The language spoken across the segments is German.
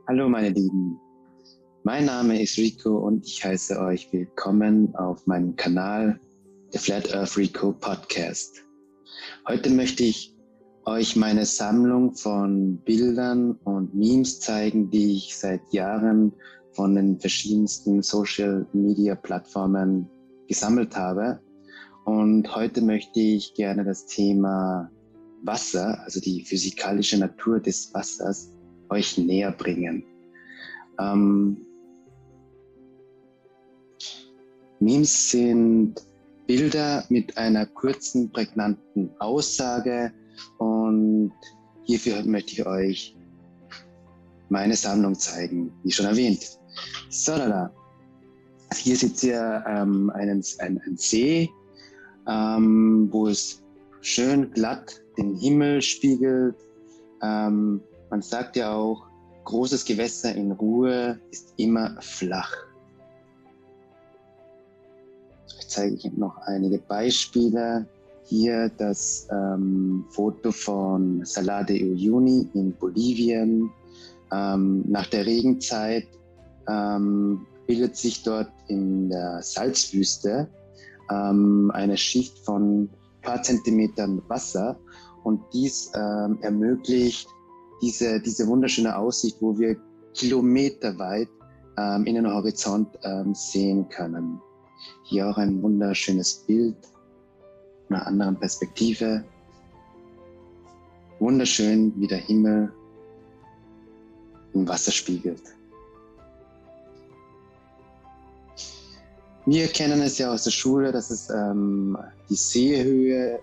Hallo meine Lieben, mein Name ist Rico und ich heiße euch willkommen auf meinem Kanal, der Flat Earth Rico Podcast. Heute möchte ich euch meine Sammlung von Bildern und Memes zeigen, die ich seit Jahren von den verschiedensten Social Media Plattformen gesammelt habe. Und heute möchte ich gerne das Thema Wasser, also die physikalische Natur des Wassers, euch näher bringen. Memes sind Bilder mit einer kurzen, prägnanten Aussage und hierfür möchte ich euch meine Sammlung zeigen, wie schon erwähnt. So, hier seht ihr einen See, wo es schön glatt den Himmel spiegelt. Man sagt ja auch, großes Gewässer in Ruhe ist immer flach. Ich zeige euch noch einige Beispiele. Hier das Foto von Salar de Uyuni in Bolivien. Nach der Regenzeit bildet sich dort in der Salzwüste eine Schicht von ein paar Zentimetern Wasser. Und dies ermöglicht diese wunderschöne Aussicht, wo wir kilometerweit in den Horizont sehen können. Hier auch ein wunderschönes Bild, einer anderen Perspektive. Wunderschön, wie der Himmel im Wasser spiegelt. Wir kennen es ja aus der Schule, dass es die Seehöhe,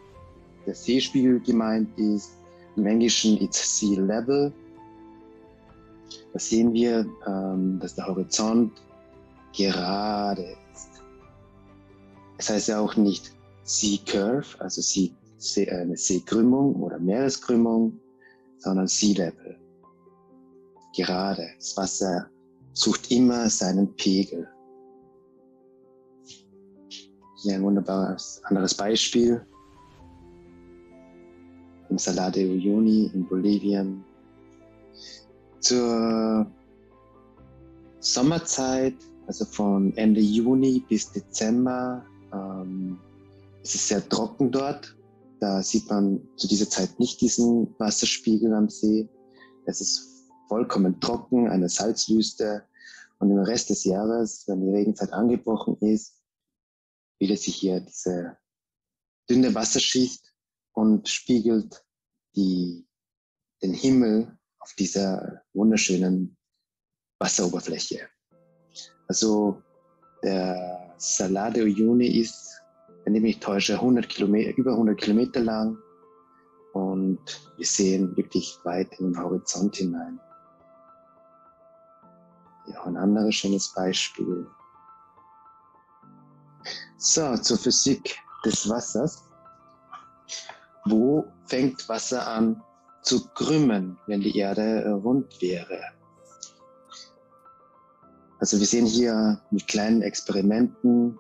der Seespiegel gemeint ist. Im Englischen it's Sea Level. Da sehen wir, dass der Horizont gerade ist. Es heißt ja auch nicht Sea Curve, also eine Seekrümmung oder Meereskrümmung, sondern Sea Level. Gerade. Das Wasser sucht immer seinen Pegel. Hier ein wunderbares anderes Beispiel. Im Salar de Uyuni in Bolivien. Zur Sommerzeit, also von Ende Juni bis Dezember, ist es sehr trocken dort. Da sieht man zu dieser Zeit nicht diesen Wasserspiegel am See. Es ist vollkommen trocken, eine Salzwüste. Und im Rest des Jahres, wenn die Regenzeit angebrochen ist, bildet sich hier diese dünne Wasserschicht und spiegelt den Himmel auf dieser wunderschönen Wasseroberfläche. Also der Salar de Uyuni ist, wenn ich mich täusche, über 100 Kilometer lang und wir sehen wirklich weit in den Horizont hinein. Hier auch ein anderes schönes Beispiel. So, zur Physik des Wassers. Wo fängt Wasser an zu krümmen, wenn die Erde rund wäre? Also wir sehen hier mit kleinen Experimenten,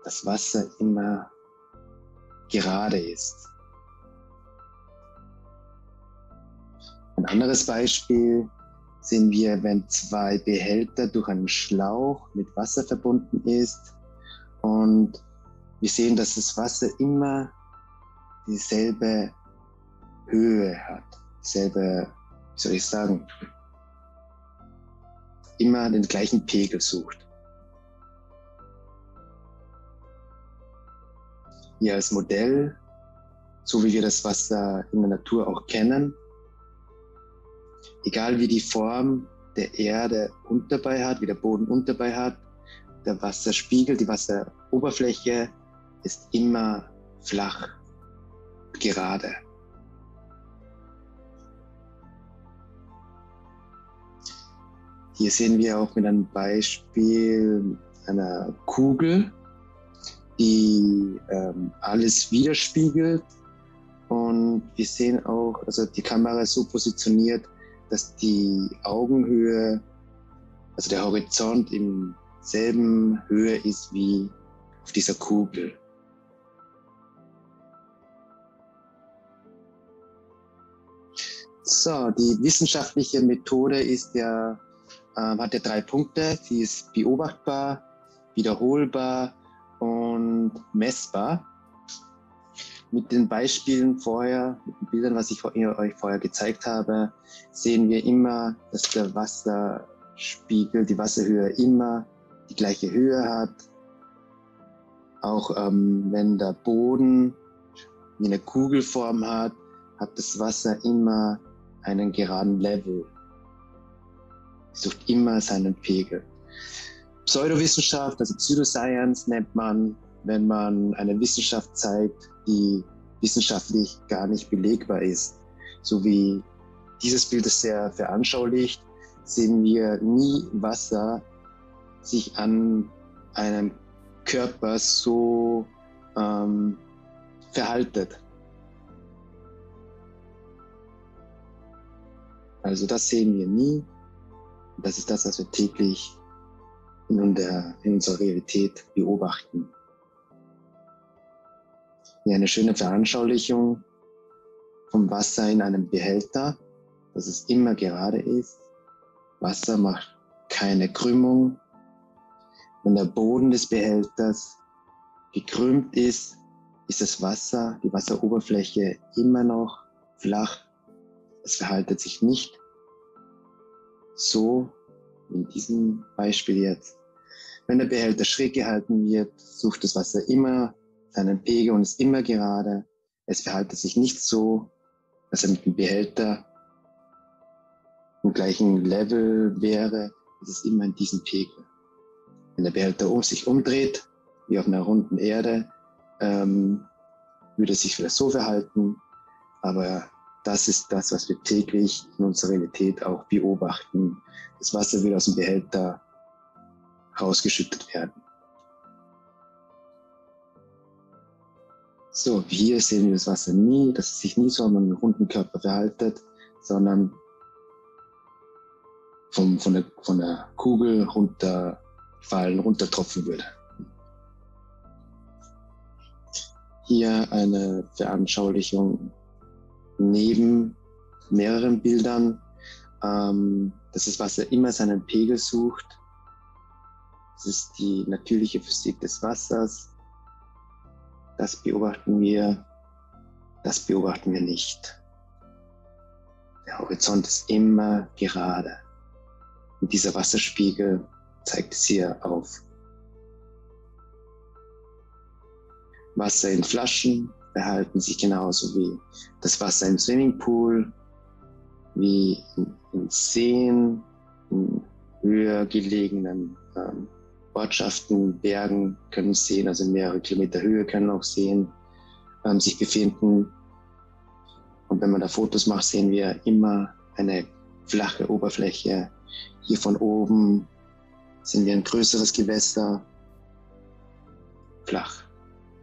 dass Wasser immer gerade ist. Ein anderes Beispiel sehen wir, wenn zwei Behälter durch einen Schlauch mit Wasser verbunden ist und wir sehen, dass das Wasser immer dieselbe Höhe hat, dieselbe, wie soll ich sagen, immer den gleichen Pegel sucht. Hier als Modell, so wie wir das Wasser in der Natur auch kennen, egal wie die Form der Erde unterbei hat, wie der Boden unterbei hat, der Wasserspiegel, die Wasseroberfläche ist immer flach, gerade. Hier sehen wir auch mit einem Beispiel einer Kugel, die alles widerspiegelt und wir sehen auch, also die Kamera ist so positioniert, dass die Augenhöhe, also der Horizont in selben Höhe ist wie auf dieser Kugel. So, die wissenschaftliche Methode ist ja, hat ja 3 Punkte. Sie ist beobachtbar, wiederholbar und messbar. Mit den Beispielen vorher, mit den Bildern, was ich euch vorher gezeigt habe, sehen wir immer, dass der Wasserspiegel, die Wasserhöhe immer die gleiche Höhe hat. Auch wenn der Boden wie eine Kugelform hat, hat das Wasser immer einen geraden Level. Es sucht immer seinen Pegel. Pseudowissenschaft, also Pseudoscience nennt man, wenn man eine Wissenschaft zeigt, die wissenschaftlich gar nicht belegbar ist. So wie dieses Bild es sehr veranschaulicht, sehen wir nie Wasser sich an einem Körper so verhaltet. Also das sehen wir nie. Das ist das, was wir täglich in unserer Realität beobachten. Hier eine schöne Veranschaulichung vom Wasser in einem Behälter, dass es immer gerade ist. Wasser macht keine Krümmung. Wenn der Boden des Behälters gekrümmt ist, ist das Wasser, die Wasseroberfläche immer noch flach. Es verhaltet sich nicht so wie in diesem Beispiel jetzt. Wenn der Behälter schräg gehalten wird, sucht das Wasser immer seinen Pegel und ist immer gerade. Es verhaltet sich nicht so, dass er mit dem Behälter im gleichen Level wäre. Es ist immer in diesem Pegel. Wenn der Behälter sich umdreht, wie auf einer runden Erde, würde er sich vielleicht so verhalten, aber das ist das, was wir täglich in unserer Realität auch beobachten. Das Wasser will aus dem Behälter rausgeschüttet werden. So, hier sehen wir das Wasser nie, dass es sich nie so an einem runden Körper verhaltet, sondern von der Kugel runterfallen, runtertropfen würde. Hier eine Veranschaulichung neben mehreren Bildern, dass das Wasser immer seinen Pegel sucht. Das ist die natürliche Physik des Wassers. Das beobachten wir nicht. Der Horizont ist immer gerade. Und dieser Wasserspiegel zeigt es hier auf. Wasser in Flaschen verhalten sich genauso wie das Wasser im Swimmingpool, wie in Seen, in höher gelegenen Ortschaften, Bergen können Seen, also mehrere Kilometer Höhe können auch Seen sich befinden. Und wenn man da Fotos macht, sehen wir immer eine flache Oberfläche. Hier von oben sehen wir ein größeres Gewässer, flach.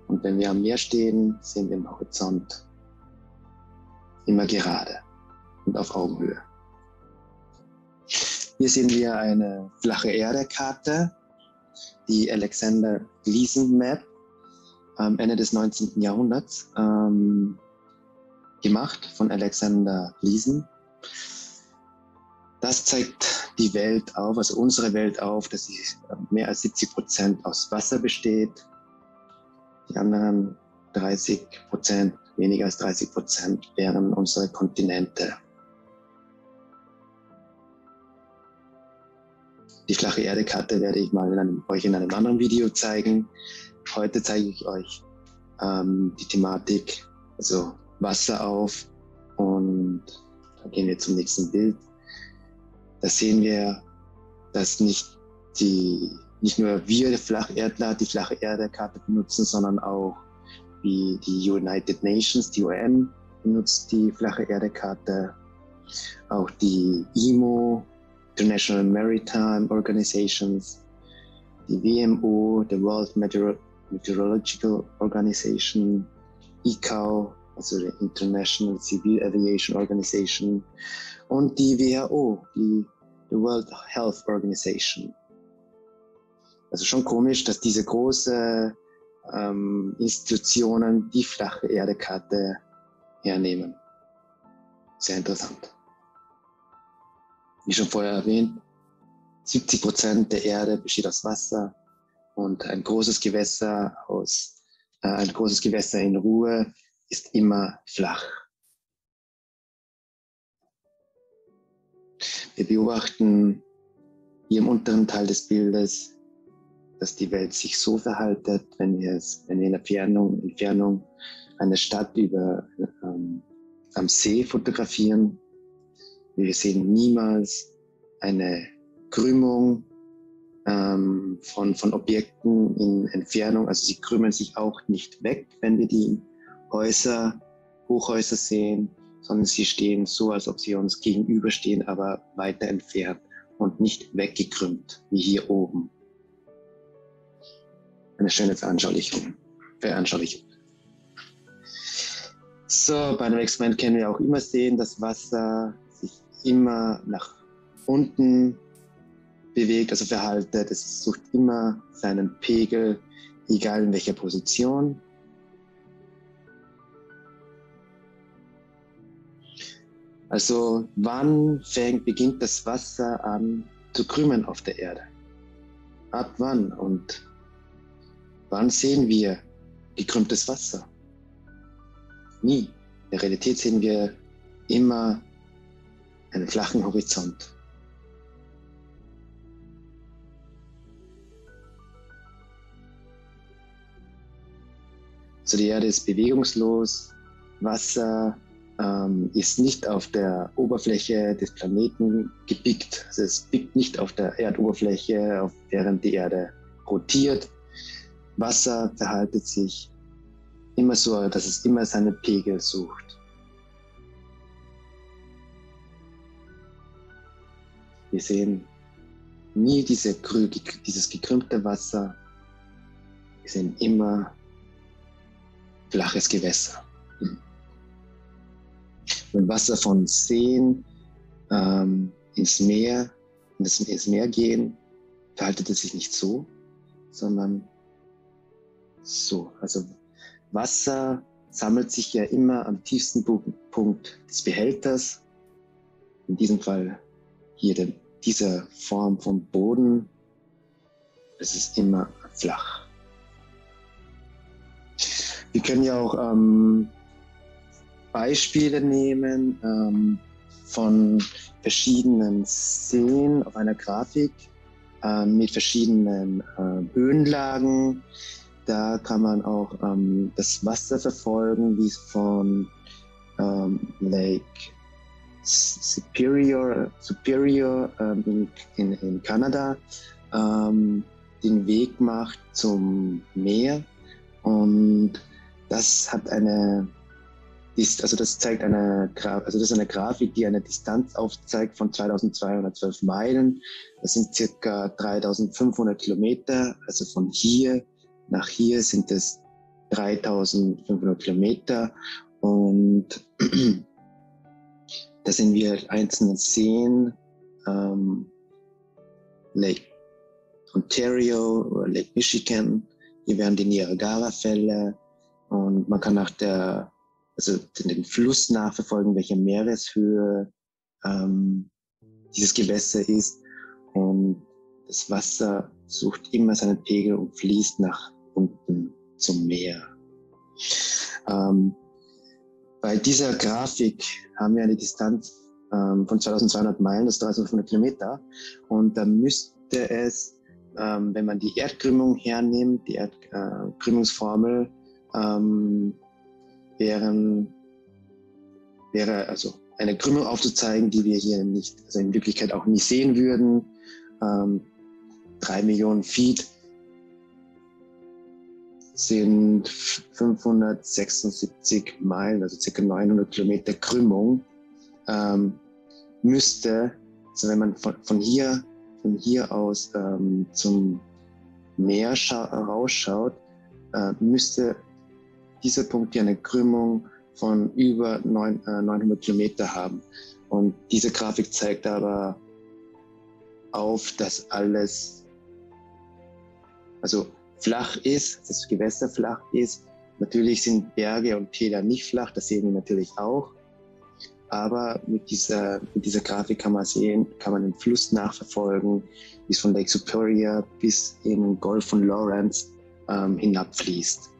Und wenn wir am Meer stehen, sehen wir den Horizont immer gerade und auf Augenhöhe. Hier sehen wir eine flache Erde-Karte, die Alexander Gleason Map am Ende des 19. Jahrhunderts gemacht von Alexander Gleason. Das zeigt die Welt auf, also unsere Welt auf, dass sie mehr als 70% aus Wasser besteht. Die anderen 30%, weniger als 30% wären unsere Kontinente. Die flache Erde-Karte werde ich mal euch in einem anderen Video zeigen. Heute zeige ich euch die Thematik, also Wasser auf. Und da gehen wir zum nächsten Bild. Da sehen wir, dass nicht nur wir Flacherdler die flache Erde-Karte benutzen, sondern auch wie die United Nations, die UN, benutzt die flache Erde-Karte. Auch die IMO, International Maritime Organizations, die WMO, the World Meteorological Organization, ICAO, also die International Civil Aviation Organization, und die WHO, die World Health Organization. Also schon komisch, dass diese großen Institutionen die flache Erdekarte hernehmen. Sehr interessant. Wie schon vorher erwähnt, 70% der Erde besteht aus Wasser und ein großes Gewässer in Ruhe ist immer flach. Wir beobachten hier im unteren Teil des Bildes, dass die Welt sich so verhaltet, wenn wir in Entfernung eine Stadt am See fotografieren. Wir sehen niemals eine Krümmung von Objekten in Entfernung. Also sie krümmen sich auch nicht weg, wenn wir die Hochhäuser sehen, sondern sie stehen so, als ob sie uns gegenüberstehen, aber weiter entfernt und nicht weggekrümmt, wie hier oben. Eine schöne Veranschaulichung. So, bei einem Experiment können wir auch immer sehen, dass Wasser sich immer nach unten bewegt, also verhaltet. Es sucht immer seinen Pegel, egal in welcher Position. Also wann beginnt das Wasser an zu krümmen auf der Erde? Ab wann? Und wann sehen wir gekrümmtes Wasser? Nie. In der Realität sehen wir immer einen flachen Horizont. Also die Erde ist bewegungslos, Wasser ist nicht auf der Oberfläche des Planeten gebickt. Also es bickt nicht auf der Erdoberfläche, während die Erde rotiert. Wasser verhaltet sich immer so, dass es immer seine Pegel sucht. Wir sehen nie dieses gekrümmte Wasser. Wir sehen immer flaches Gewässer. Wenn Wasser von Seen ins Meer gehen, verhaltet es sich nicht so, sondern so. Also Wasser sammelt sich ja immer am tiefsten Punkt des Behälters. In diesem Fall hier dieser Form vom Boden. Es ist immer flach. Wir können ja auch Beispiele nehmen von verschiedenen Seen auf einer Grafik mit verschiedenen Höhenlagen. Da kann man auch das Wasser verfolgen, wie es von Lake Superior in Kanada den Weg macht zum Meer. Und das hat das zeigt das ist eine Grafik, die eine Distanz aufzeigt von 2212 Meilen. Das sind circa 3500 Kilometer. Also von hier nach hier sind es 3500 Kilometer. Und da sehen wir einzelne Seen, Lake Ontario oder Lake Michigan. Hier wären die Niagara-Fälle. Und man kann den Fluss nachverfolgen, welche Meereshöhe dieses Gewässer ist. Und das Wasser sucht immer seinen Pegel und fließt nach unten zum Meer. Bei dieser Grafik haben wir eine Distanz von 2200 Meilen, das ist 3500 Kilometer. Und da müsste es, wenn man die Erdkrümmung hernimmt, die Erdkrümmungsformel, wäre also eine Krümmung aufzuzeigen, die wir hier nicht, also in Wirklichkeit auch nie sehen würden. 3 Millionen Feet sind 576 Meilen, also ca. 900 Kilometer Krümmung. Müsste, also wenn man von hier aus zum Meer rausschaut, müsste dieser Punkt hier eine Krümmung von über 900 Kilometer haben. Und diese Grafik zeigt aber auf, dass alles flach ist, das Gewässer flach ist. Natürlich sind Berge und Täler nicht flach, das sehen wir natürlich auch. Aber mit dieser Grafik kann man sehen, kann man den Fluss nachverfolgen, wie es von Lake Superior bis in den Golf von Lawrence hinabfließt.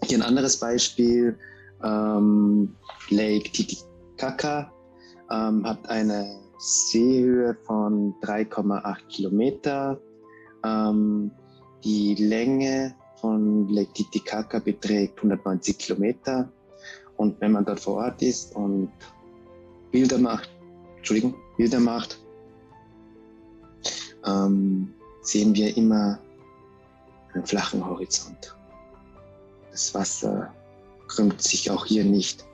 Hier ein anderes Beispiel, Lake Titicaca hat eine Seehöhe von 3,8 Kilometer. Die Länge von Lake Titicaca beträgt 190 Kilometer. Und wenn man dort vor Ort ist und Bilder macht, sehen wir immer einen flachen Horizont. Das Wasser krümmt sich auch hier nicht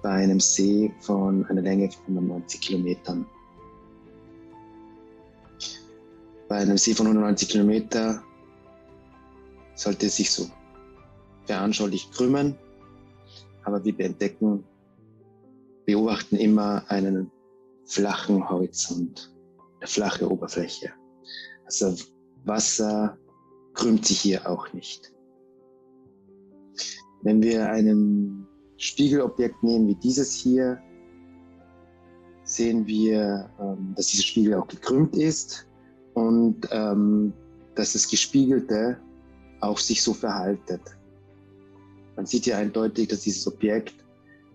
bei einem See von einer Länge von 190 Kilometern. Bei einem See von 190 Kilometern sollte es sich so veranschaulich krümmen, aber wir beobachten immer einen flachen Horizont, eine flache Oberfläche. Also Wasser krümmt sich hier auch nicht. Wenn wir ein Spiegelobjekt nehmen wie dieses hier, sehen wir, dass dieser Spiegel auch gekrümmt ist und dass das Gespiegelte auch sich so verhaltet. Man sieht hier eindeutig, dass dieses Objekt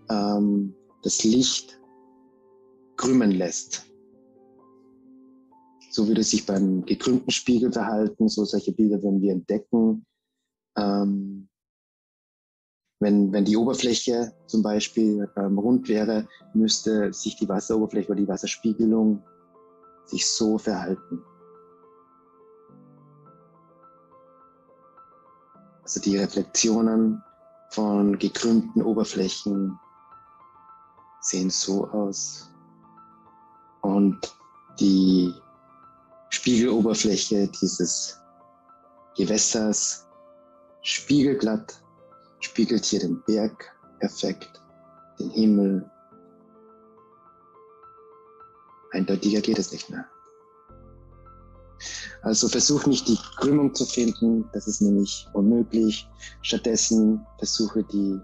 das Licht krümmen lässt. So würde es sich beim gekrümmten Spiegel verhalten. So solche Bilder werden wir entdecken. Wenn die Oberfläche zum Beispiel rund wäre, müsste sich die Wasseroberfläche oder die Wasserspiegelung sich so verhalten. Also die Reflexionen von gekrümmten Oberflächen sehen so aus. Und die Spiegeloberfläche dieses Gewässers spiegelglatt, spiegelt hier den Berg perfekt, den Himmel. Eindeutiger geht es nicht mehr. Also versuch nicht die Krümmung zu finden, das ist nämlich unmöglich. Stattdessen versuche die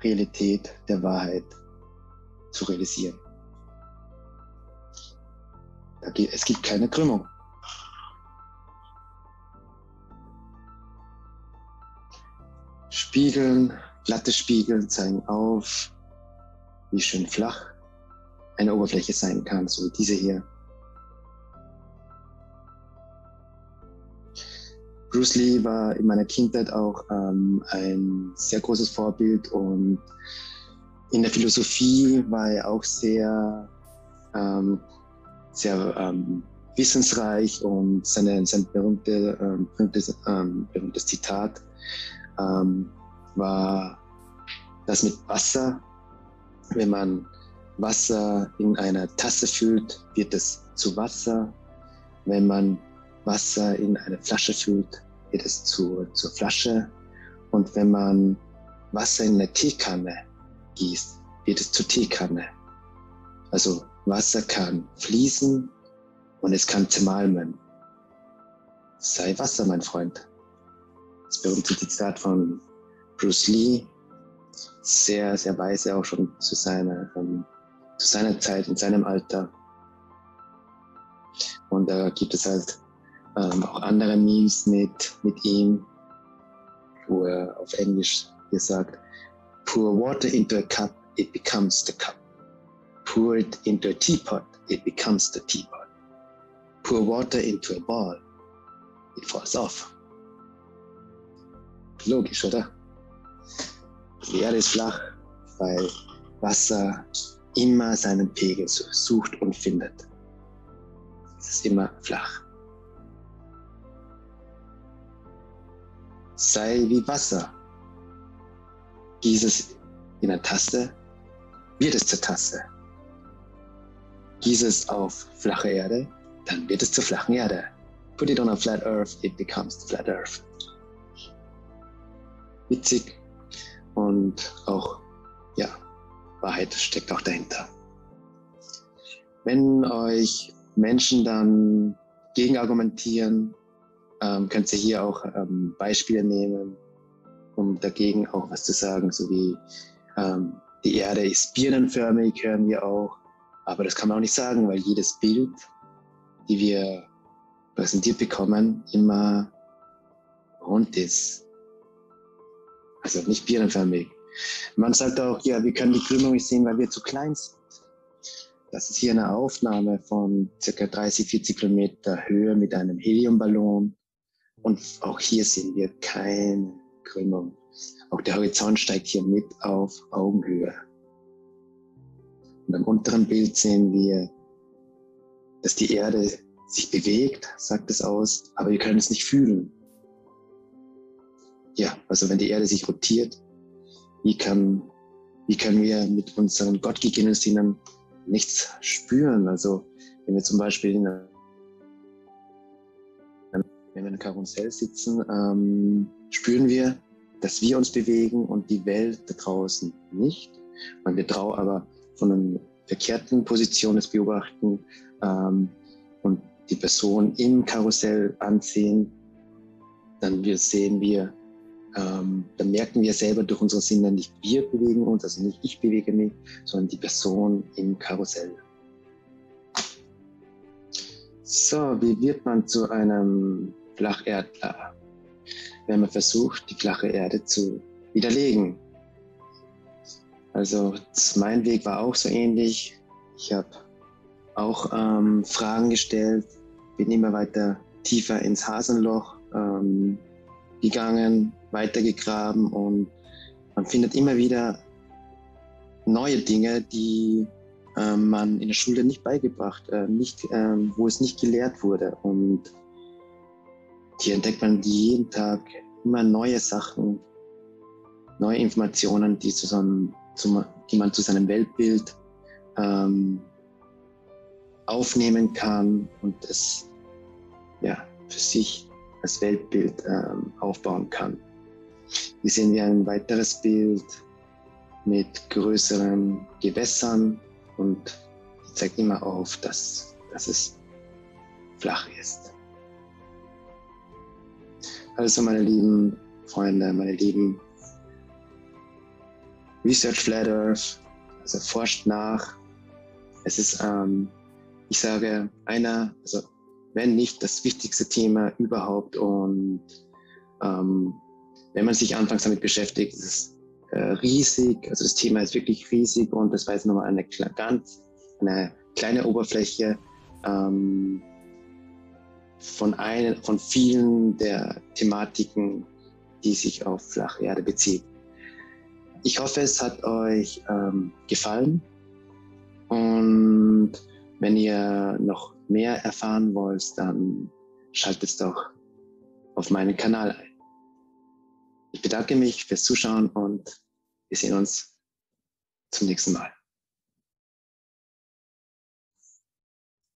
Realität der Wahrheit zu realisieren. Es gibt keine Krümmung. Spiegeln, glatte Spiegeln zeigen auf, wie schön flach eine Oberfläche sein kann, so wie diese hier. Bruce Lee war in meiner Kindheit auch ein sehr großes Vorbild und in der Philosophie war er auch sehr wissensreich und sein berühmtes Zitat war das mit Wasser. Wenn man Wasser in einer Tasse füllt, wird es zu Wasser. Wenn man Wasser in eine Flasche füllt, wird es zur Flasche. Und wenn man Wasser in eine Teekanne gießt, wird es zur Teekanne. Also Wasser kann fließen und es kann zermalmen. Sei Wasser, mein Freund. Das berühmte Zitat von Bruce Lee, sehr, sehr weise auch schon zu seiner Zeit, in seinem Alter. Und da gibt es halt auch andere Memes mit ihm, wo er auf Englisch hier sagt, pour water into a cup, it becomes the cup. Pour it into a teapot, it becomes the teapot. Pour water into a ball, it falls off. Logisch, oder? Die Erde ist flach, weil Wasser immer seinen Pegel sucht und findet. Es ist immer flach. Sei wie Wasser. Gieß es in eine Tasse, wird es zur Tasse. Gieß es auf flache Erde, dann wird es zur flachen Erde. Put it on a flat earth, it becomes the flat earth. Witzig und auch, ja, Wahrheit steckt auch dahinter. Wenn euch Menschen dann gegenargumentieren, könnt ihr hier auch Beispiele nehmen, um dagegen auch was zu sagen, so wie Die Erde ist birnenförmig, hören wir auch. Aber das kann man auch nicht sagen, weil jedes Bild, die wir präsentiert bekommen, immer rund ist. Also nicht birnenförmig. Man sagt auch, ja, wir können die Krümmung nicht sehen, weil wir zu klein sind. Das ist hier eine Aufnahme von ca. 30, 40 Kilometer Höhe mit einem Heliumballon. Und auch hier sehen wir keine Krümmung. Auch der Horizont steigt hier mit auf Augenhöhe. Und am unteren Bild sehen wir, dass die Erde sich bewegt, sagt es aus, aber wir können es nicht fühlen. Ja, also wenn die Erde sich rotiert, wie können wir mit unseren gottgegebenen Sinnen nichts spüren? Also wenn wir zum Beispiel wenn wir in einem Karussell sitzen, spüren wir, dass wir uns bewegen und die Welt da draußen nicht. Und wir aber von einer verkehrten Position das beobachten und die Person im Karussell ansehen, dann dann merken wir selber durch unsere Sinne, nicht wir bewegen uns, also nicht ich bewege mich, sondern die Person im Karussell. So, wie wird man zu einem Flacherdler, wenn man versucht, die flache Erde zu widerlegen? Also mein Weg war auch so ähnlich. Ich habe auch Fragen gestellt, bin immer weiter tiefer ins Hasenloch gegangen, weitergegraben und man findet immer wieder neue Dinge, die man in der Schule nicht beigebracht, wo es nicht gelehrt wurde. Und hier entdeckt man jeden Tag immer neue Sachen, neue Informationen, die man zu seinem Weltbild aufnehmen kann und es für sich als Weltbild aufbauen kann. Hier sehen wir ein weiteres Bild mit größeren Gewässern und zeigt immer auf, dass es flach ist. Also meine lieben Freunde, meine lieben Research Flat Earth, also forscht nach. Es ist, ich sage, wenn nicht das wichtigste Thema überhaupt. Und wenn man sich anfangs damit beschäftigt, ist es riesig. Also das Thema ist wirklich riesig und das war jetzt nochmal eine kleine Oberfläche von vielen der Thematiken, die sich auf flache Erde beziehen. Ich hoffe, es hat euch gefallen und wenn ihr noch mehr erfahren wollt, dann schaltet doch auf meinen Kanal ein. Ich bedanke mich fürs Zuschauen und wir sehen uns zum nächsten Mal.